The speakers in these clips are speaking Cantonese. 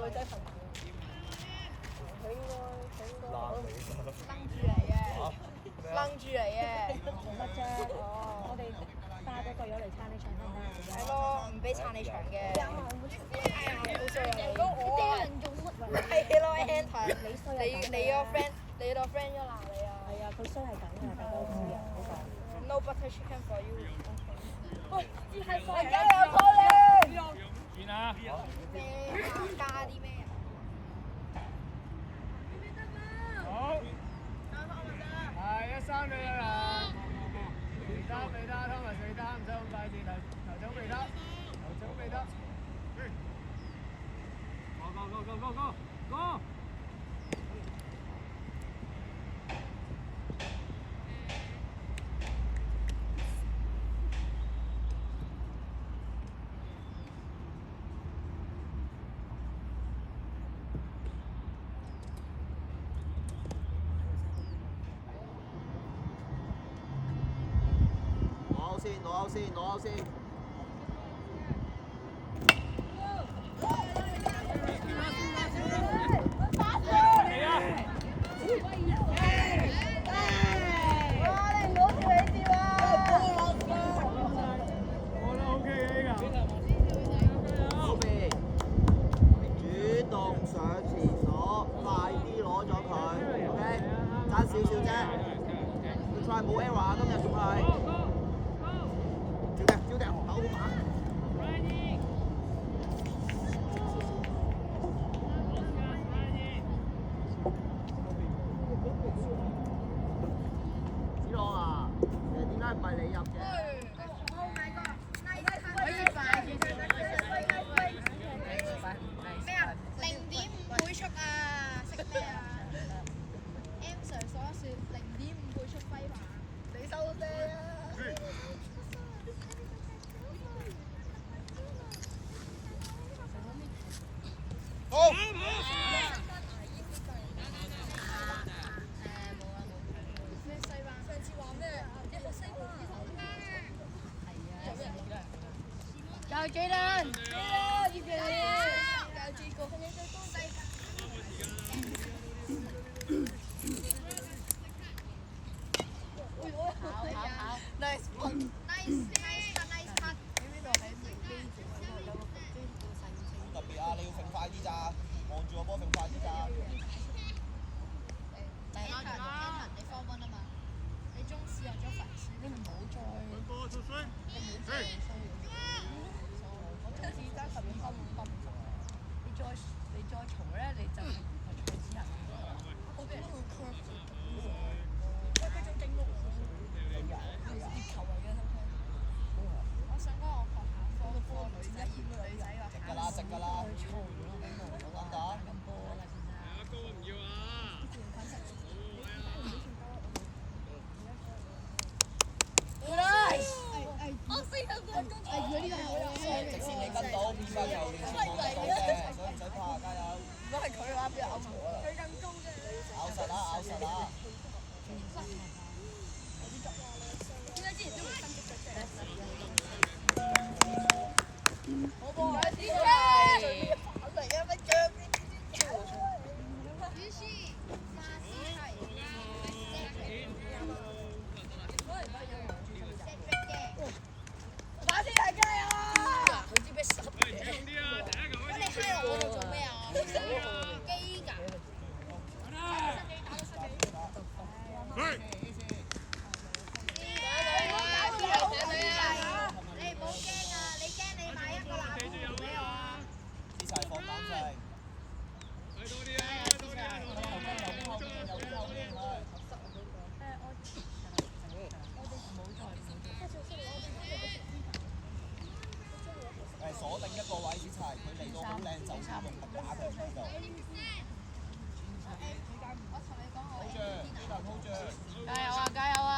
女仔朋友。佢應該愣住嚟嘅，愣住嚟嘅。做乜啫？我哋帶咗隊友嚟撐你場得唔得？係咯，唔俾撐你場嘅。係啊，好衰啊你！啲人做乜啊？係咯 ，Anton，你衰啊！你個 friend，你個 friend 都鬧你啊！係啊，佢衰係咁嘅，大家都知嘅。No butter chicken for you。喂，知係大家有 call 見啊！咩加啲咩啊？好，係1-3你啦，未得，Thomas未得，唔使咁快啲，頭總未得，Go！攞先。主動上廁所，快啲攞咗佢 ，OK？ 爭少少啫。佢 try 冇 error 今日仲係。照掟，好馬。子朗啊，點解唔係你入嘅？咩啊？0.5倍速啊！識咩啊？M Sir 所說0.5倍速揮吧，你收聲啊！好。有幾輪？有幾個？Nice one, nice cut。特別啊！你要揈快啲咋，望住個波揈快啲咋。你科温啊嘛，你中試又咗罰錢，你唔好再。我中試爭12分5分，你再嘈咧，你就係賽之人。我俾人會 curve 住，佢仲勁過我。月球嚟嘅，我想講我學校科女仔話直㗎啦，直㗎啦。等等。直線你跟到，變翻球連線望得到嘅，所以唔使怕，加油！如果係佢嘅話，邊有咬我啊？佢咁高啫。咬實啦，咬實啦！點解之前都會伸隻腳出嚟？好波啊！啲車嚟啊！乜腳？於是馬斯係馬斯係加油啊！佢知咩十嘅？咁你閪我度做咩啊？機㗎！你唔好驚啊！你驚你買一個藍圖俾我啊！姿勢放膽性。鎖定一個位先齊，佢嚟到好靚就先用力打佢出度。我同你講我 hold 住，呢頭 hold 住。加油啊！加油啊！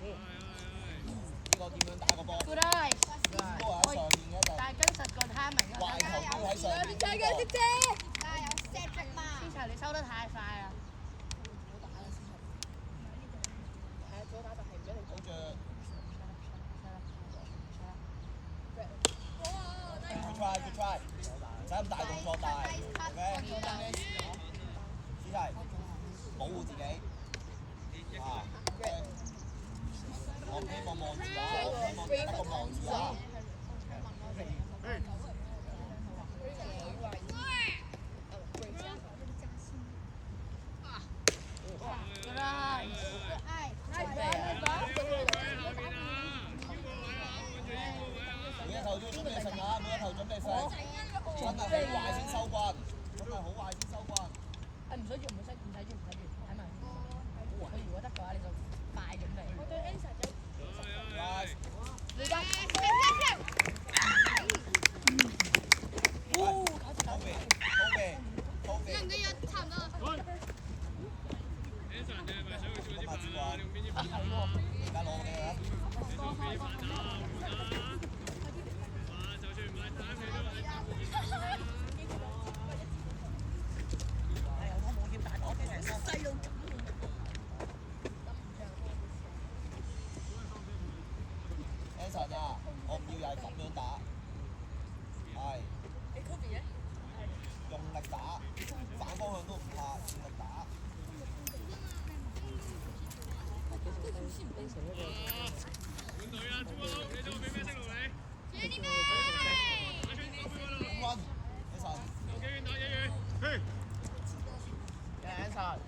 呢個點樣打個波？Good eye。都係喺上面嘅就。但係跟實個 timing 啊！壞球都喺上面。加油！姐姐！加油 ，set 嘛！思齊你收得太快啦！係啊，早打就係唔俾你 hold 住。好啊！ try，good try，唔使咁大動作大 ，OK？ 姿勢，保護自己。啊 ，OK？ 我希望望住啊，我希望得個望住啊。每一球都要準備食下，每一球準備食。真係好壞先收棍，真係好壞先收棍。唔使住，睇埋。佢如果得嘅話，你就快準備。我對 Ansa 仔。你得。兩個月差唔多。而家攞嘅啦。Anson 啊，我唔要又係咁樣打，係。用力打，反方向都唔怕，用力打。換隊啊，朱浩，你做俾咩息路你？主你咩？Run， Anson。打幾遠打幾遠？嘿。Anson。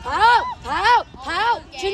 跑，全力！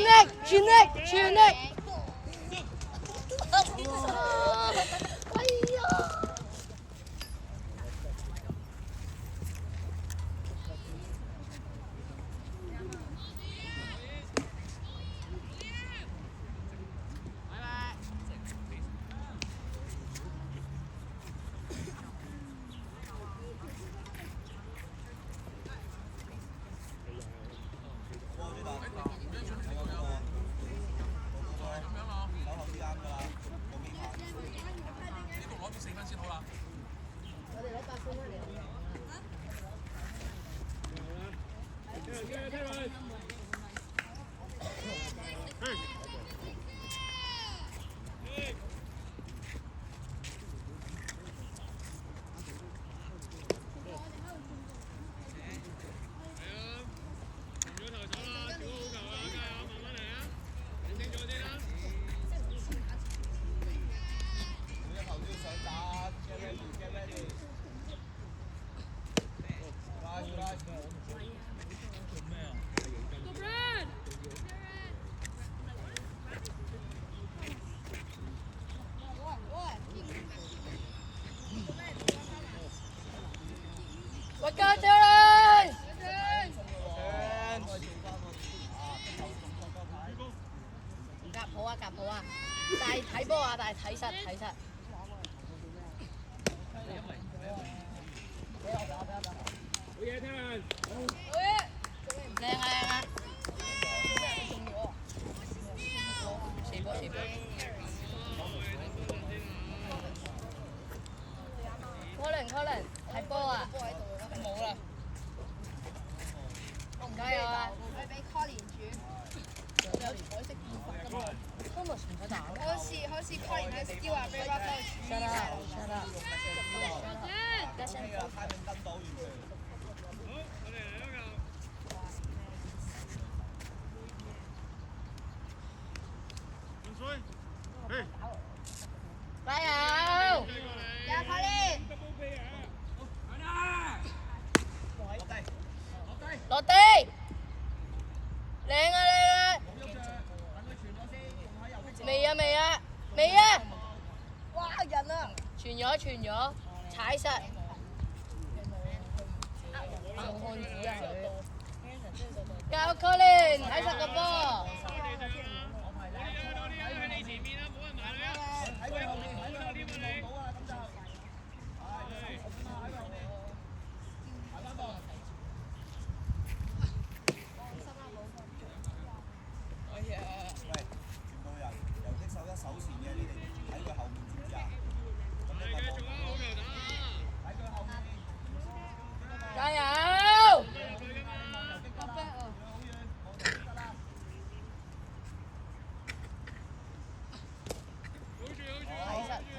夾好啊！但係睇波啊，但係睇實。好嘢，聽人。靚啊！四波。Colin，睇波啊！冇啦。加油啊！我俾 Colin 煮。有彩色變化㗎嘛 Thomas 唔使打。好似 Colin 嘅 skill 啊，俾我幫佢煮晒。Shut up！太平登到完全。好，我哋嚟一個。換水。嘿。加油！加 Colin！落地！靚啊！未啊！哇人啊！傳咗，踩實。硬漢子啊佢！教 Colin 睇實個波。喺你前面啊，冇人埋你啊！喺佢後面，喺佢後面望到啊，咁就。喺佢後面。行翻波。喂，全部人由擊手一手前嘅，你哋喺佢後面知唔知啊？咁你咪望到。喺佢後面。加油！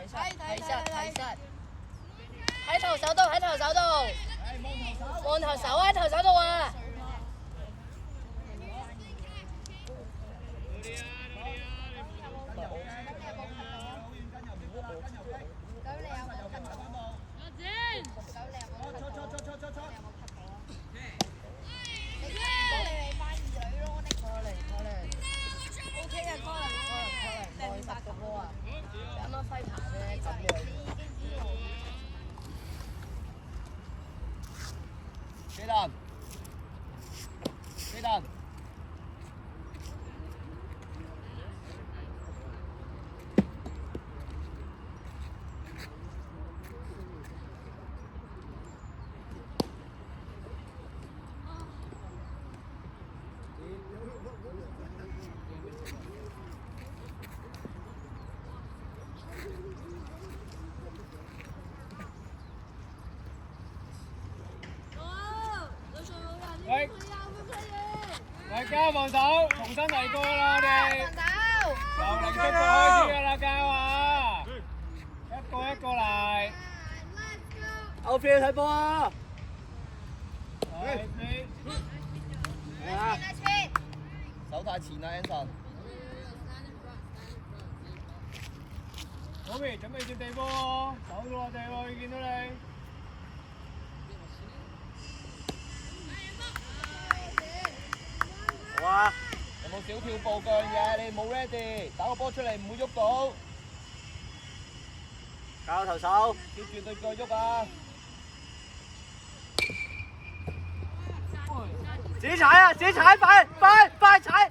睇實，喺頭手度，喺頭手度，望頭手喺頭手度啊！幾彈？幾彈？喂，加防守，重新嚟過啦，我哋由零出局開始㗎啦，加啊！一個一個嚟。歐飛睇波啊！係啊！手太前啦 ，Anson。嗰邊準備接地波喎，手到落地喎，見到你。好啊！有冇小跳步腳嘢？你冇 ready， 打個波出嚟唔會喐到。教頭手，叫住對腳喐啊！自己踩啊！自己踩，快踩！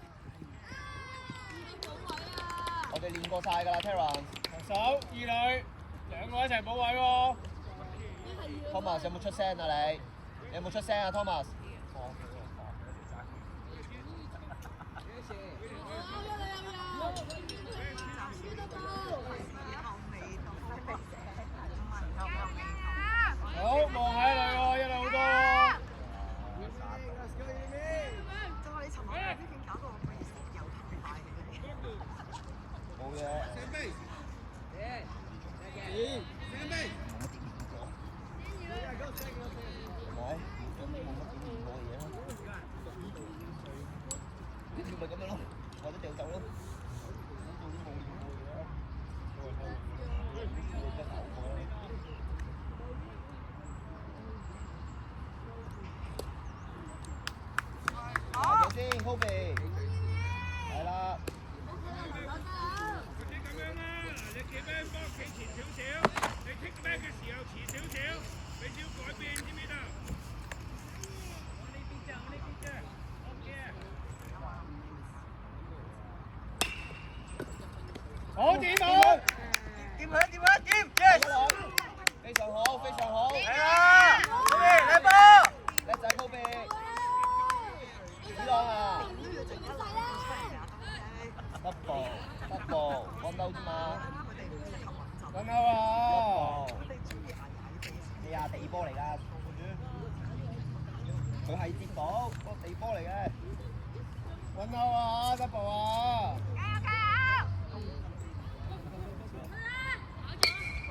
我哋練過晒㗎啦 ，Terence。手二女，兩個一齊保位喎。Thomas 有冇出聲啊你？你有冇出聲啊 Thomas？好，望下一女喎，一女好多喎。冇嘢。咪咁樣咯，或者掉走咯。行咗先 ，Kobe。係啦。你咁樣啦，你企咩幫企前少少，你 kick back 嘅時候遲少少，你少改變，知唔知道？我呢邊啫，OK。好點好？非常好，非常好。係啊，Kobe，嚟波！叻仔 Kobe。子朗啊！得步，放兜啫嘛。揾下喎。你啊，地波嚟㗎。佢係接到個地波嚟嘅。揾下喎，得步啊！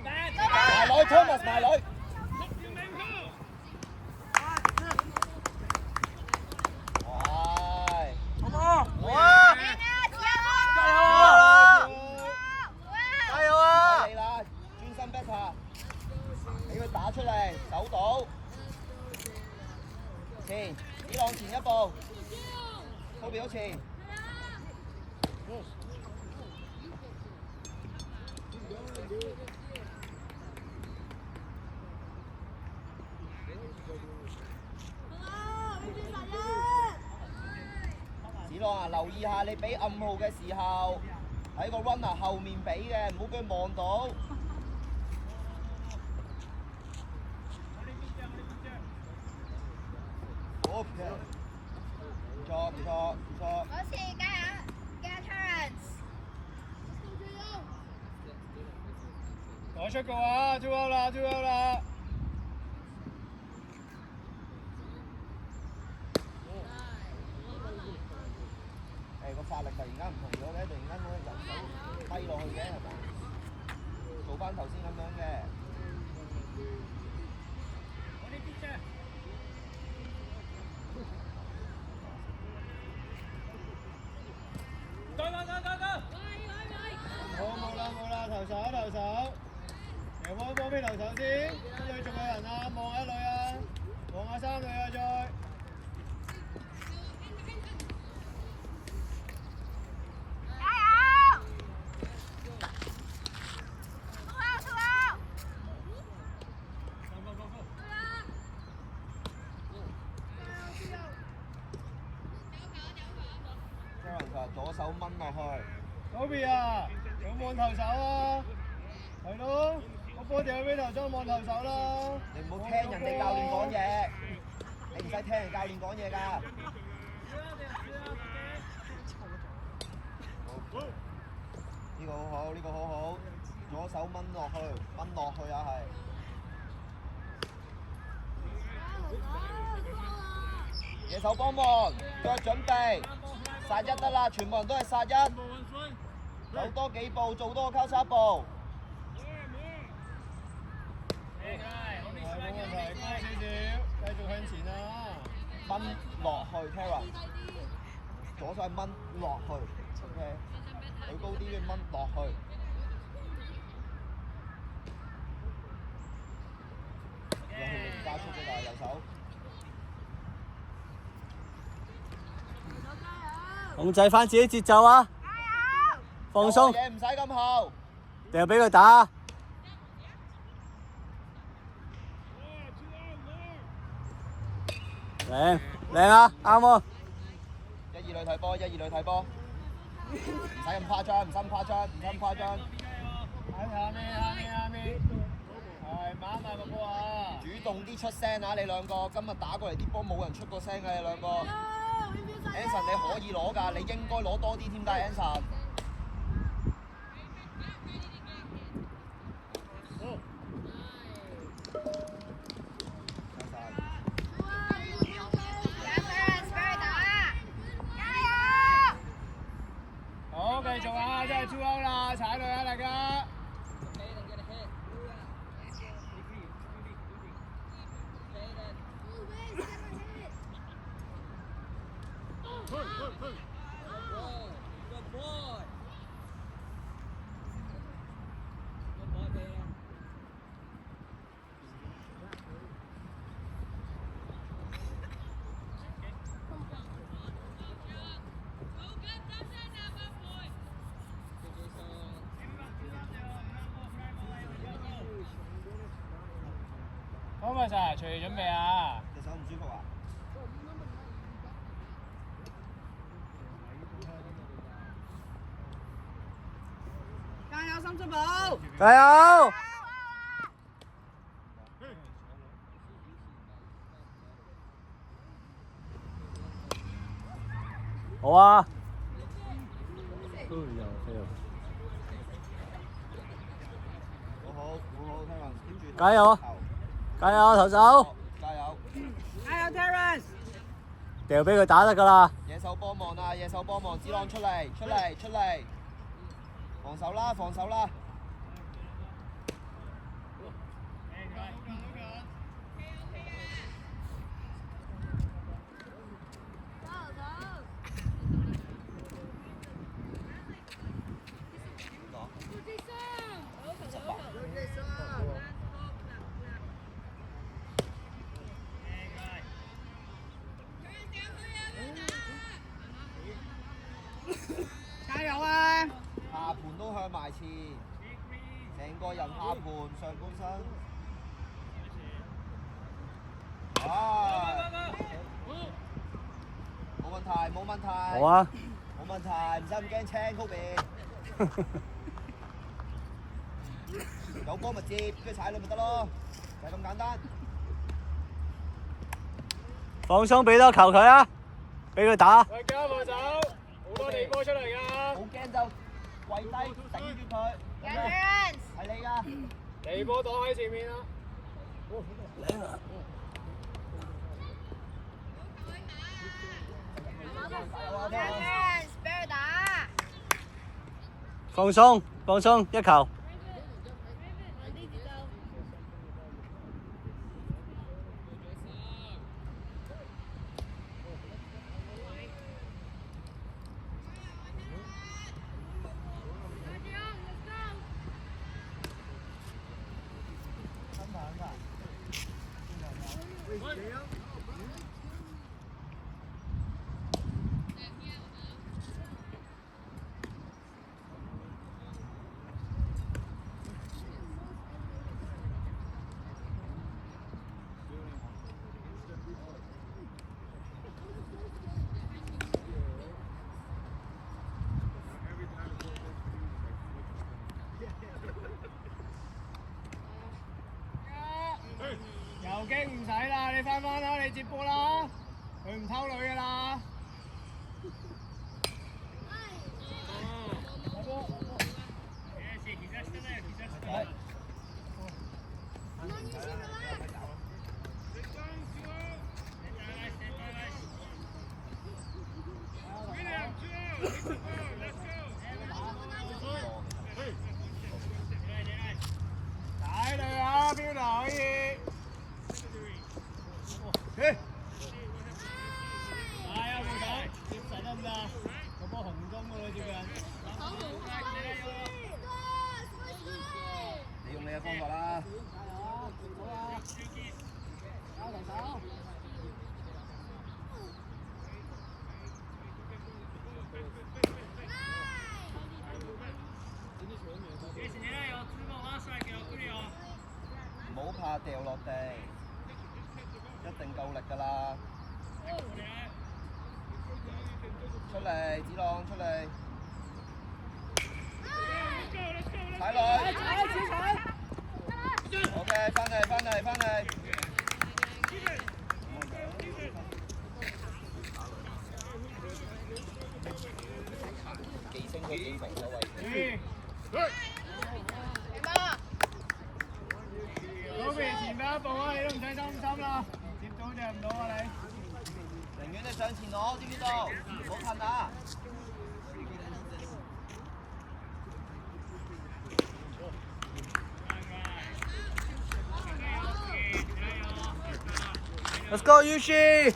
埋女 Thomas 埋女。好啊！加油啊！你啦，專心 batter， 俾佢打出嚟，手到。前，子朗前一步，後邊好前。子朗啊，留意下你俾暗號嘅時候，喺個 runner 後面俾嘅，唔好俾佢望到。好，唔錯。我先加 Terence。我出局啊，2 out 啦，2 out 啦。個發力突然間唔同咗嘅，突然間嗰個人手低落去嘅係嘛？做翻頭先咁樣嘅。好冇啦，投手，由波邊投手先，跟住仲有人啊，望下一壘啊，望下三壘啊再。左手掹落去。嗰邊啊，有望投手啊，係咯，個波掉去邊頭中望投手啦。你唔好聽人哋教練講嘢，你唔使聽人教練講嘢㗎。呢個好好，呢個好好，左手掹落去啊係。野手幫忙，腳準備。殺一得啦，全部人都係殺一，走多幾步，做多個交叉步。冇問題，高少少，繼續向前啊！掹落去 ，Tara， 左手係掹落去 ，OK， 舉高啲嘅掹落去。有氣力加速嘅但係右手。控制翻自己節奏啊！放鬆，嘢唔使咁後，掉俾佢打。靚啊，啱喎！一二壘睇波，唔使咁誇張，唔使咁誇張。下面，係馬埋個波啊！主動啲出聲啊！你兩個今日打過嚟啲波冇人出過聲嘅，你兩個。Anson 你可以攞㗎，你應該攞多啲添㗎 Anson。好，繼續啊！真係 2 out 啦，踩佢啊大家！好咪晒，隨意準備啊！隻手唔舒服啊？加油，深水埗！加油！好啊！好，聽話，跟住。加油！加油，投手！加油！加油 ，Terence！掉俾佢打得㗎啦！野手幫忙啊！野手幫忙，子朗出嚟！防守啦！加油啊！下盤都向埋前，成個人下盤上半身。冇問題。好啊！冇問題，唔使咁驚青，Kobe。有波咪接，跟住踩落咪得咯，就係咁簡單。放鬆俾多球佢啊！俾佢打。喂，加防守，好多地波出嚟㗎。好驚就跪低頂住佢。係你㗎。地波擋喺前面啦。放鬆，一球。游擊唔使啦，你翻返啦，你接波啦，佢唔偷女㗎啦。睇你啊，標頭可以。係啊，副手接實得唔得？個波紅中㗎啦，接近。你用你嘅方法啦。唔好怕掉落地，一定夠力㗎啦！出嚟，子朗出嚟，踩落。OK， 翻嚟。記清佢幾防守位置。嗰邊前邊一步啊！你都唔使擔心啦，接到就唔到啊你。寧願你上前攞，知唔知道？唔好噴啊！Let's go, Yushi!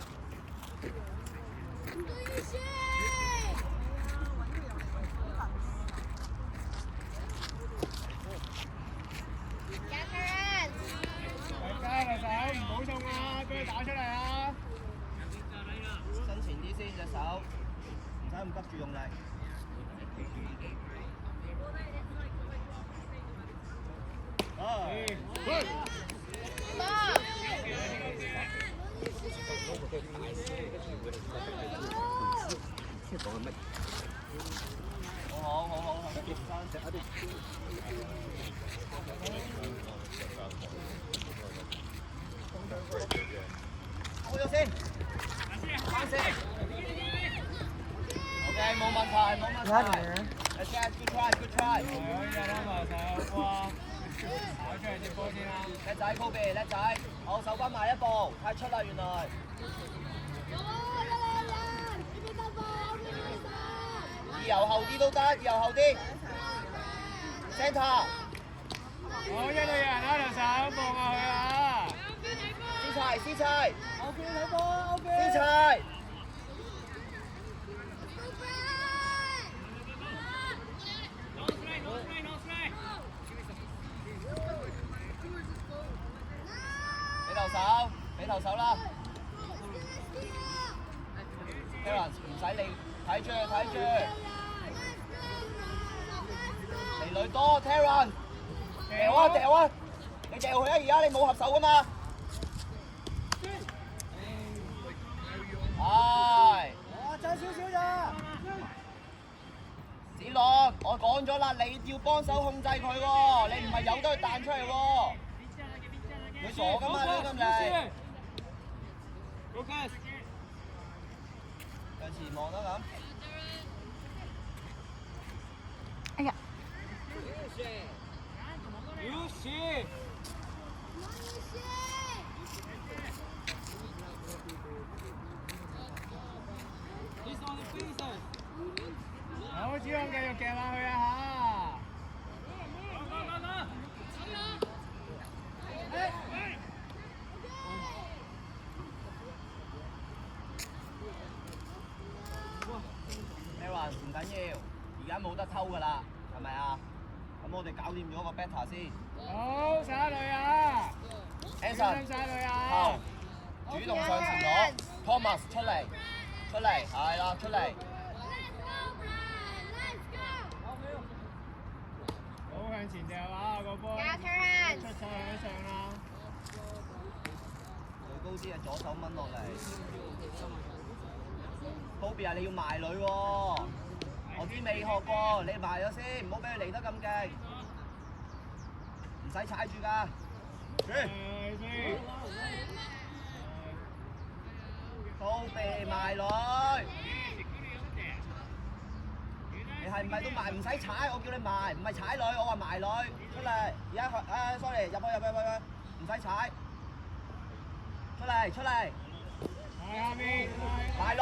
Good try。叻仔 Kobe， 叻仔，好手關埋一步，太出啦原來。右後啲都得，右後啲。Center。好，一隊人喺度手望下佢啊！思齊。OK 睇波 ，OK。思齊。俾頭手啦 ，Terence 唔使理，睇住，離女多 ，Terence， 掉啊，你掉佢啊！而家你冇合手噶嘛，係，爭少少咋？子樂，我講咗啦，你要幫手控制佢喎，你唔係由得佢彈出嚟喎。佢傻噶嘛，佢咁嚟。向前望啦咁。哎呀！好，子朗繼續夾下去啊嚇！唔緊要，而家冇得偷噶啦，係咪啊？咁我哋搞掂咗個 beta 先。好，晒隊啊 ！Anson 晒隊啊！主動上前攞 ，Thomas 出嚟，係啦，出嚟。好向前掉啊個波，出手向上啦。舉高啲啊，左手掹落嚟。Kobe 啊，你要埋女喎，我知未學過，你埋咗先，唔好俾佢嚟得咁勁，唔使踩住㗎。Kobe 埋女，你係唔係都埋？唔使踩，我叫你埋，唔係踩女，我話埋女，出嚟，而家sorry，入去，唔使踩，出嚟，埋女。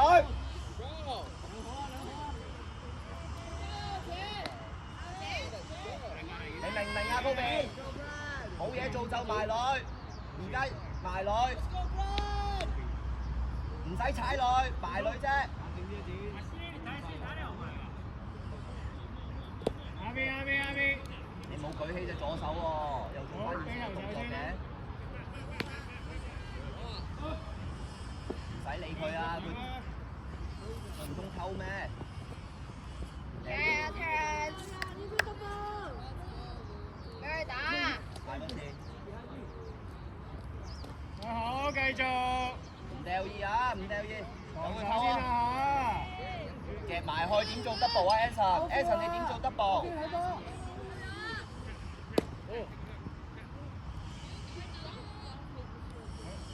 你明唔明啊，Kobe？冇嘢做就埋女，而家埋女，唔使踩女，埋女啫。你冇舉起隻左手喎，又做翻以前嘅動作嘅。唔使理佢啊，佢唔通偷咩？好，繼續。唔掉意啊，唔掉意，等佢偷先啊！啊！夾埋去點做 double 啊 ，Anson 你點做 double？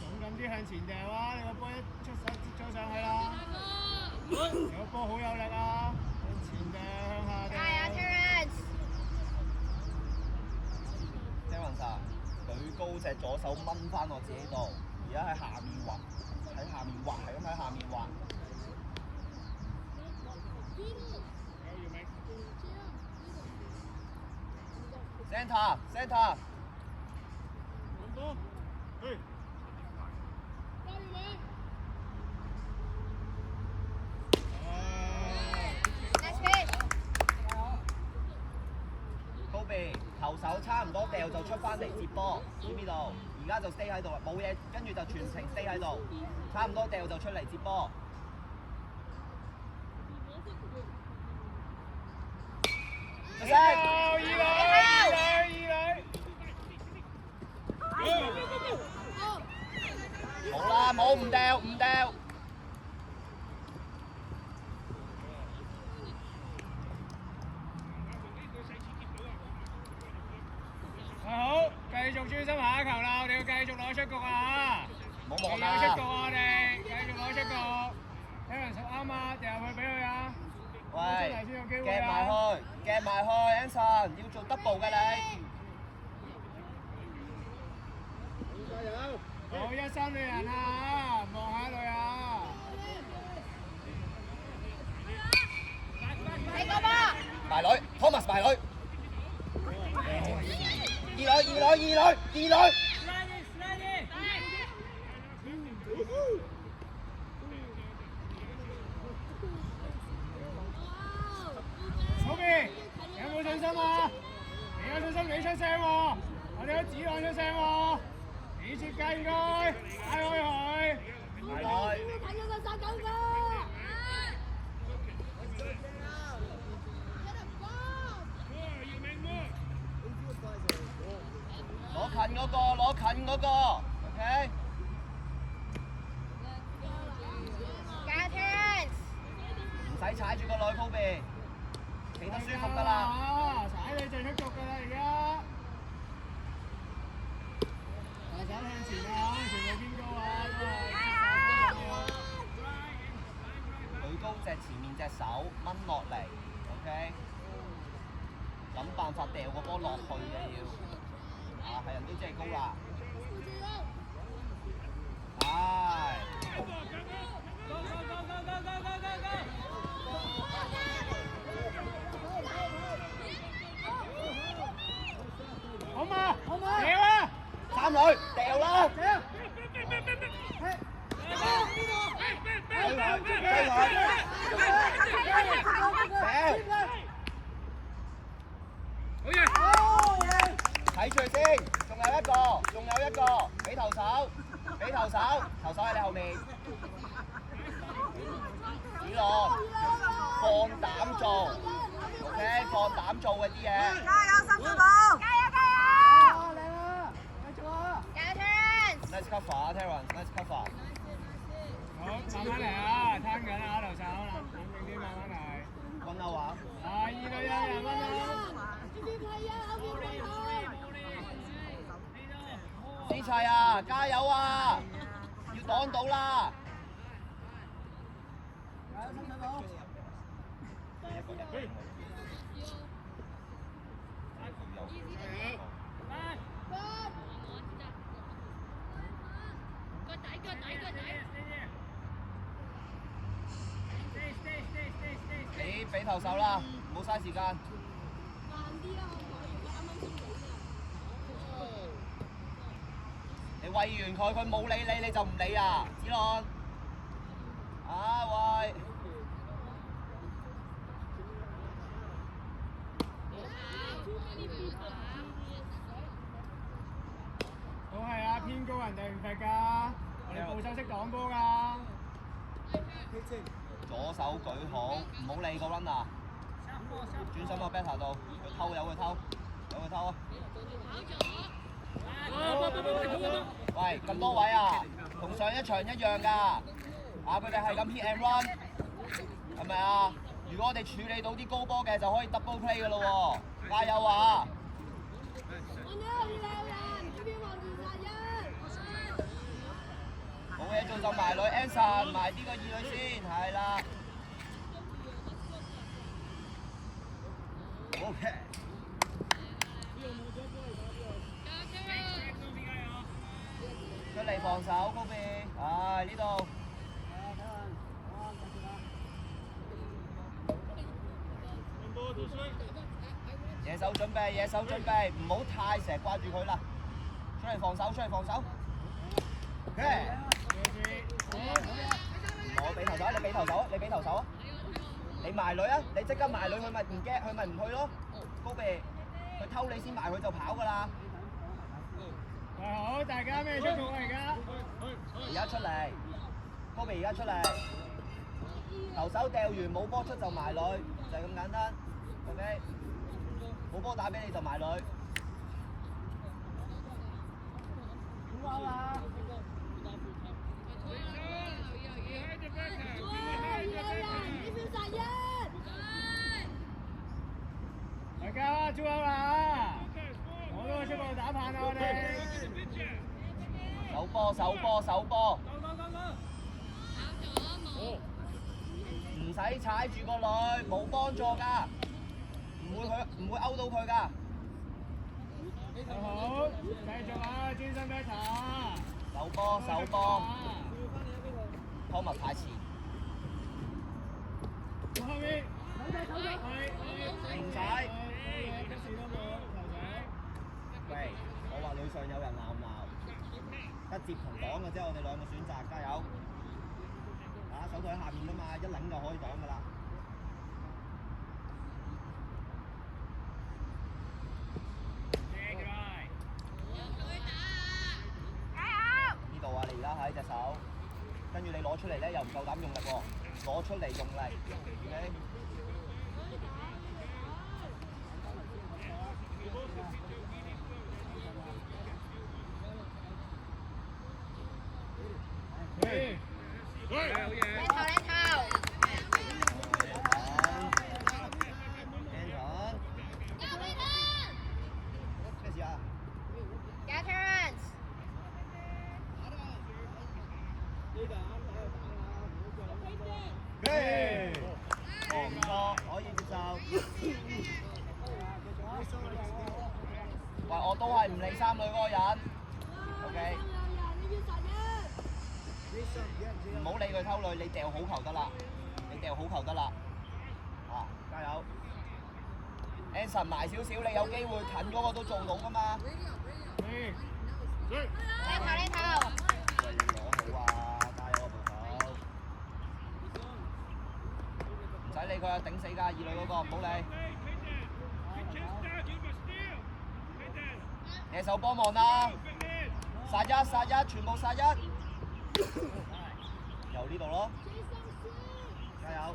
勇敢啲向前掉啊！你個波一出手接咗上去啦！你個波好有力啊！向前掉，向下掉。Terence 舉高隻左手掹翻我自己度，而家喺下面滑，係咁喺下面滑。Center。Kobe 頭手差唔多掉就出翻嚟接波，知呢度？而家就 stay 喺度啦，冇嘢，跟住就全程 stay 喺度，差唔多掉就出嚟接波。出聲！二女。好啦，冇唔掉。好，繼續專心下一球啦！我哋要繼續攞出局啊！冇望攞出局啊！我哋繼續攞出局。有人啱啊，掉入去俾佢啊！喂，夾夾埋去 ，Anson 要做 double 嘅你。好，13女人啊！望下女啊！埋女 ，Thomas 埋女。二女。草邊，你有冇信心啊？你有信心你出聲喎，我哋有子朗出聲喎，你接計應該拉開佢。埋女。攞近嗰個 ，OK。唔使踩住個女 Kobe， 企得舒服㗎啦。踩你就出局㗎啦而家。大手向前啊！全部偏高啊！舉高隻前面隻手掹落嚟 ，OK。諗辦法掉個波落去嘅要。啊，係人都真係高啦！唉，好嘛，掉啊！三女掉啦！睇住先，仲有一個，俾頭手。俾頭手喺你後面。子樂，放膽做 ，OK， 放膽做嗰啲嘢。加油，深水埗！加油，加油！嚟啦，繼續啊！加油 Terence！ Nice cover，Terence，nice cover。好，慢慢嚟啊，攤緊啊，頭手啦，冷靜啲，慢慢嚟。溫歐啊！2對1人溫歐。思齊啊，加油啊！要擋到啦！加油，深水埗！俾頭手啦，唔好嘥時間。你餵完佢冇理你，你就唔理啊，子朗。啊喂！都係啊，偏高人哋唔揈㗎，我哋步手識擋波㗎。左手舉好，唔好理個 runner， 專心個 batter 度，佢偷有佢偷啊！喂，咁多位啊，同上一場一樣㗎，啊佢哋係咁 hit and run， 係咪啊？如果我哋處理到啲高波嘅，就可以 double play 㗎咯喎，加油啊！冇嘢做就埋女 ，Anson 埋呢個二女先，係啦。OK。出嚟防守，高邊，唉呢度。野手準備，唔好太成日掛住佢啦。出嚟防守。OK。我俾頭手，你俾頭手啊！你埋女啊！你即刻埋女，佢咪唔驚，佢咪唔去咯。高鼻，佢偷你先埋佢就跑㗎啦。喂，好，大家咩速度啊而家？而家出嚟，高鼻而家出嚟，頭手掉完冇波出就埋女，就係咁簡單。OK， 冇波打俾你就埋女。好啊！大家注意啦！我都去出去打棒啊！我哋手波，唔使踩住個女，冇幫助㗎，唔會勾到佢㗎。好，繼續啊！專心 batter。手波，拖物太前。後面，唔使。喂，我話女上有人鬧，得接同擋嘅啫，我哋兩個選擇，加油！啊，手套喺下面㗎嘛，一擰就可以擋㗎啦。呢度啊，你而家喺隻手，跟住你攞出嚟咧，又唔夠膽用力喎，攞出嚟用力 ，OK？唔錯，可以接受。喂，我都係唔理三女嗰個人。OK。唔好理佢偷女，你掉好球得啦。啊，加油 ！Anson 埋少少，你有機會近嗰個都做到㗎嘛。靚頭。攞好啊！加油啊，部手！唔使理佢啊，頂死㗎，二女嗰個唔好理。野手幫忙啦！殺一，全部殺一。由呢度咯，加油！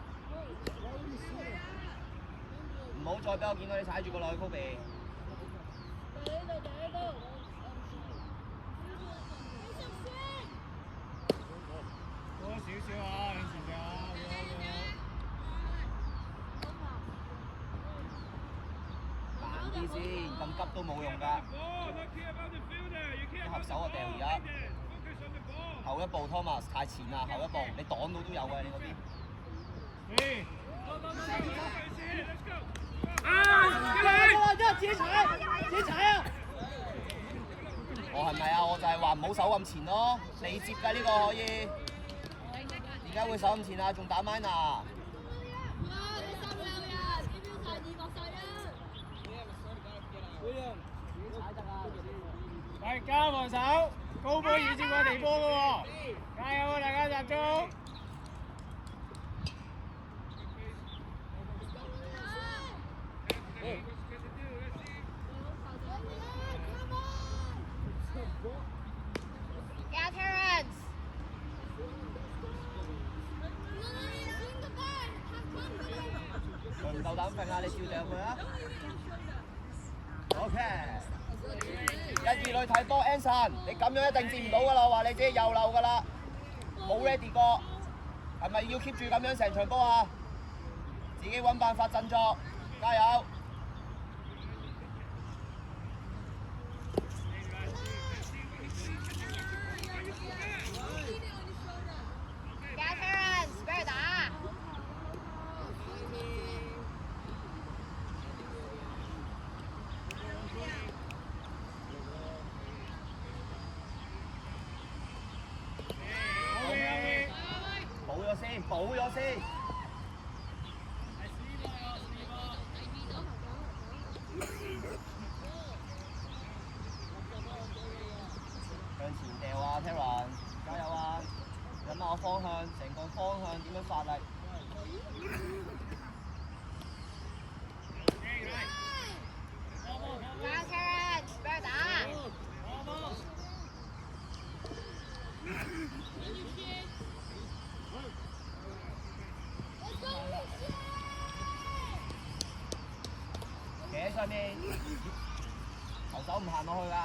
唔好再俾我見到你踩住個落去，高比。多少少啊，向前㗎，慢啲先，咁急都冇用㗎。一合手就掉而家。後一步 Thomas 太前啦，後一步你擋到都有嘅，你嗰邊。我係咪啊？我就係話唔好手咁前咯，你接㗎呢個可以。點解會手咁前啊？仲打 minor。喂，加防守，高波要接過地波嘅喎，加油啊！大家集中。佢唔夠膽揈啊！你照掟佢啊 ！OK。1、2類睇波 ，Anson， 你咁樣一定接唔到㗎啦！我話你自己右漏㗎啦，冇 ready 過，係咪要 keep 住咁樣成場波啊？自己揾辦法振作，加油！補咗先。向前掉啊 ，Terran， 加油啊！諗下個方向，成個方向點樣發力？加 Terran， 俾佢打。企喺上面，球手唔行落去㗎。